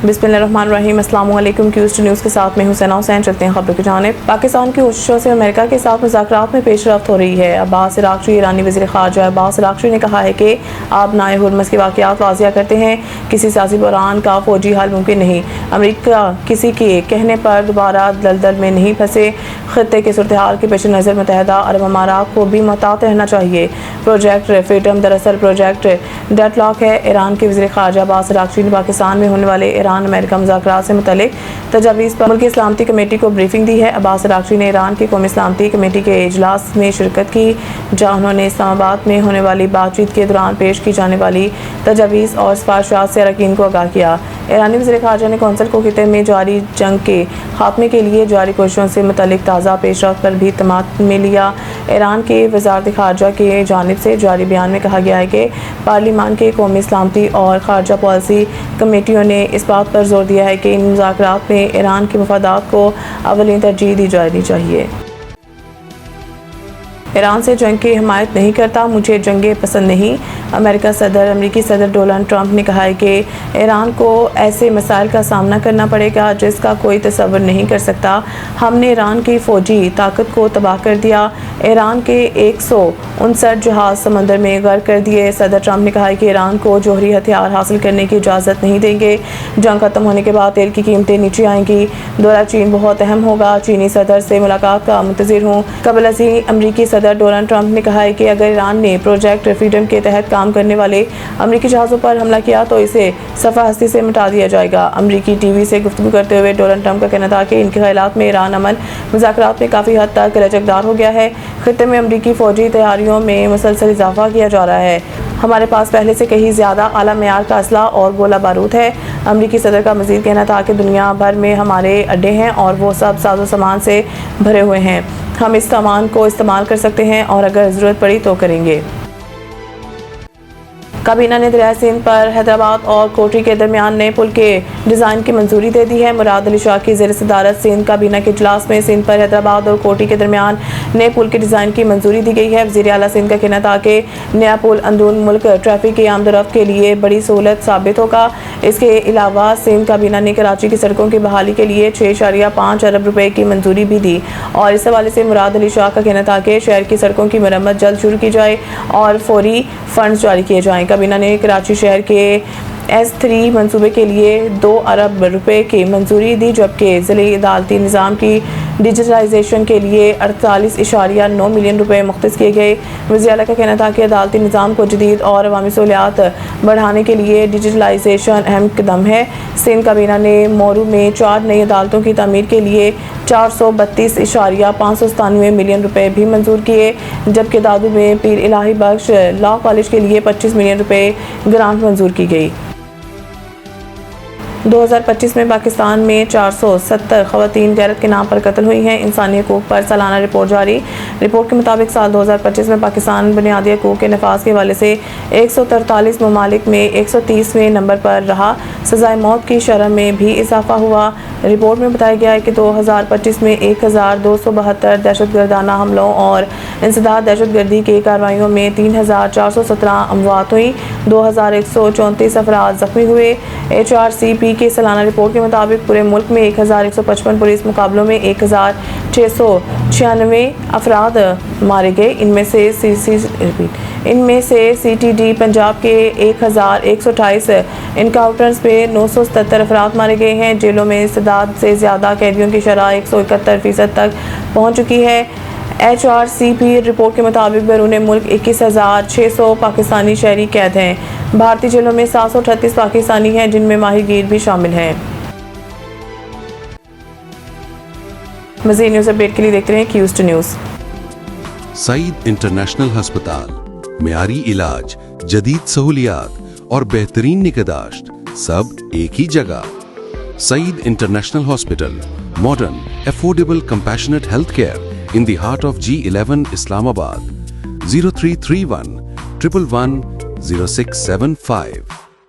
बिस्मिल्लाहिर्रहमानिर्रहीम। अस्सलाम वालेकुम। क्यूज न्यूज़ के साथ में हुसैना हुसैन। चलते हैं खबरों की जानिब। पाकिस्तान की कोशिशों से अमेरिका के साथ मुज़ाकरात में पेशरफ्त हो रही है। अब्बास इराक़ची ईरानी वज़ीर ख़ारजा अब्बास इराक़ची ने कहा है कि आबनाए हुर्मुज़ के वाक़यात वाज़िया करते हैं किसी सियासी बहरान का फ़ौजी हल मुमकिन नहीं। अमेरिका किसी के कहने पर दोबारा दलदल में नहीं फंसे। ख़ित्ते के सूरत हाल के पेश नज़र मुत्तहिदा अरब अमारात को भी मुहतात रहना चाहिए। प्रोजेक्ट फ्रीडम दरअसल प्रोजेक्ट डेडलॉक है। ईरान के वज़ीर ख़ारजा अब्बास इराक़ची ने पाकिस्तान में होने वाले ईरान अमेरिका मुज़ाकरात से मुतल्लिक़ तजावीज़ पर मुल्की सलामती कमेटी को ब्रीफिंग दी है। अब्बास इराक़ची ने ईरान की कौमी सलामती कमेटी के इजलास में शिरकत की, जहाँ उन्होंने इस्लामाबाद में होने वाली बातचीत के दौरान पेश की जाने वाली तजावीज़ और सिफारिशात से अरकान को आगाह किया। ईरानी वज़ीर ख़ारजा ने कौंसिल को खित्ते में जारी जंग के खात्मे के लिए जारी कोशिशों से मुतल्लिक़ ताज़ा पेशरफ्त पर भी तमाम में लिया। ईरान के वज़ारत ख़ारजा की जानिब से जारी बयान में कहा गया है कि पार्लिमान के कौमी सलामती और ख़ारजा पॉलिसी कमेटियों ने इस बात पर जोर दिया है कि इन मुज़ाकरात में ईरान के मफादात को अव्वलीन तरजीह दी जानी चाहिए। ईरान से जंग की हिमायत नहीं करता, मुझे जंगें पसंद नहीं। अमेरिकी सदर डोनाल्ड ट्रंप ने कहा है कि ईरान को ऐसे मसाइल का सामना करना पड़ेगा जिसका कोई तसव्वुर नहीं कर सकता। हमने ईरान की फ़ौजी ताकत को तबाह कर दिया। ईरान के 159 जहाज़ समंदर में गर्क कर दिए। सदर ट्रंप ने कहा है कि ईरान को जौहरी हथियार हासिल करने की इजाज़त नहीं देंगे। जंग ख़त्म होने के बाद तेल की कीमतें नीचे आएंगी। दौरा चीन बहुत अहम होगा। चीनी सदर से मुलाकात का मुंतज़िर हूँ। कबल अज़ीं अमरीकी सदर डोनाल्ड ट्रंप ने कहा है कि अगर ईरान ने प्रोजेक्ट फ्रीडम के तहत काम करने वाले अमरीकी जहाज़ों पर हमला किया तो इसे सफ़ा हस्ती से मिटा दिया जाएगा। अमरीकी टीवी से गुफ्तगू करते हुए डोनाल्ड ट्रंप का कहना था कि इनके ख़यालात में ईरान अमन मुज़ाकरात में काफ़ी हद तक लचकदार हो गया है। खित्ते में अमरीकी फ़ौजी तैयारियों में मुसलसल इजाफा किया जा रहा है। हमारे पास पहले से कहीं ज़्यादा आला मेयार का असला और गोला बारूद है। अमरीकी सदर का मज़ीद कहना था कि दुनिया भर में हमारे अड्डे हैं और वो सब साजो सामान से भरे हुए हैं। हम इस सामान को इस्तेमाल कर सकते हैं और अगर ज़रूरत पड़ी तो करेंगे। काबीना ने दरिया सिंध पर हैदराबाद और कोठी के दरमियान नए पुल के डिज़ाइन की मंजूरी दे दी है। मुराद अली शाह की ज़ेर सदारत सिंध काबीना के इजलास में सिंध पर हैदराबाद और कोठी के दरमियान नए पुल के डिज़ाइन की मंजूरी दी गई है। वज़ीर आला सिंध का कहना था कि नया पुल अंदरून मुल्क ट्रैफिक की आमदोरफ्त के लिए बड़ी सहूलत साबित होगा। इसके अलावा सिंध काबीना ने कराची की सड़कों की बहाली के लिए 6.5 अरब रुपए की मंजूरी भी दी और इस हवाले से मुराद अली शाह का कहना था कि शहर की सड़कों की मरम्मत जल्द शुरू की जाए और फौरी फंड्स जारी किए जाएँ। काबीना ने कराची शहर के S3 मंसूबे के लिए 2 अरब रुपए की मंजूरी दी, जबकि ज़िले अदालती निज़ाम की डिजिटलाइजेशन के लिए 48.9 मिलियन रुपए मुख्तस किए गए। वज़ीर आला का कहना था कि अदालती निज़ाम को जदीद और अवामी सहूलियात बढ़ाने के लिए डिजिटलाइजेशन अहम कदम है। सिंध काबीना ने मोरू में 4 नई अदालतों की तामीर के लिए 432.597 मिलियन रुपए भी मंजूर किए, जबकि दादू में पीर इलाही बख्श लॉ कॉलेज के लिए 25 मिलियन रुपए ग्रांट मंजूर की गई। 2025 में पाकिस्तान में 470 ख़वातीन गैरत के नाम पर कत्ल हुई हैं। इंसानी हकूक़ पर सालाना रिपोर्ट जारी। रिपोर्ट के मुताबिक साल 2025 में पाकिस्तान बुनियादी हकूक़ के नफाज के हवाले से 143 ममालिक में 130वें नंबर पर रहा। सज़ाए मौत की शरह में भी इजाफा हुआ। रिपोर्ट में बताया गया है कि 2025 में 1272 दहशतगर्दाना हमलों और इंसदाद दहशतगर्दी की कार्रवाइयों में 3417 अमवात हुई। 2134 अफराद ज़ख्मी हुए। HRCP की सालाना रिपोर्ट के मुताबिक पूरे मुल्क में 1155 पुलिस मुकाबलों में 1696 अफराद मारे गए। इनमें से CTD पंजाब के 1128 इनकाउंटर्स में 977 अफराद मारे गए हैं। जेलों में इस्तेदाद से ज़्यादा कैदियों की शरह 171% तक पहुँच चुकी है। HRCP रिपोर्ट के मुताबिक बैरून मुल्क 21,600 पाकिस्तानी शहरी कैद हैं। भारतीय जेलों में 738 पाकिस्तानी हैं, जिनमें माहिरगीर भी शामिल हैं। मज़ीद न्यूज़ अपडेट के लिए देखते रहें क्यूज न्यूज़। सईद इंटरनेशनल हस्पताल, मियारी इलाज, जदीद सहूलियात और बेहतरीन निगहदाश्त सब एक ही जगह। Saeed international hospital, modern, affordable, compassionate health care in the heart of G11 Islamabad. 0331 111 0675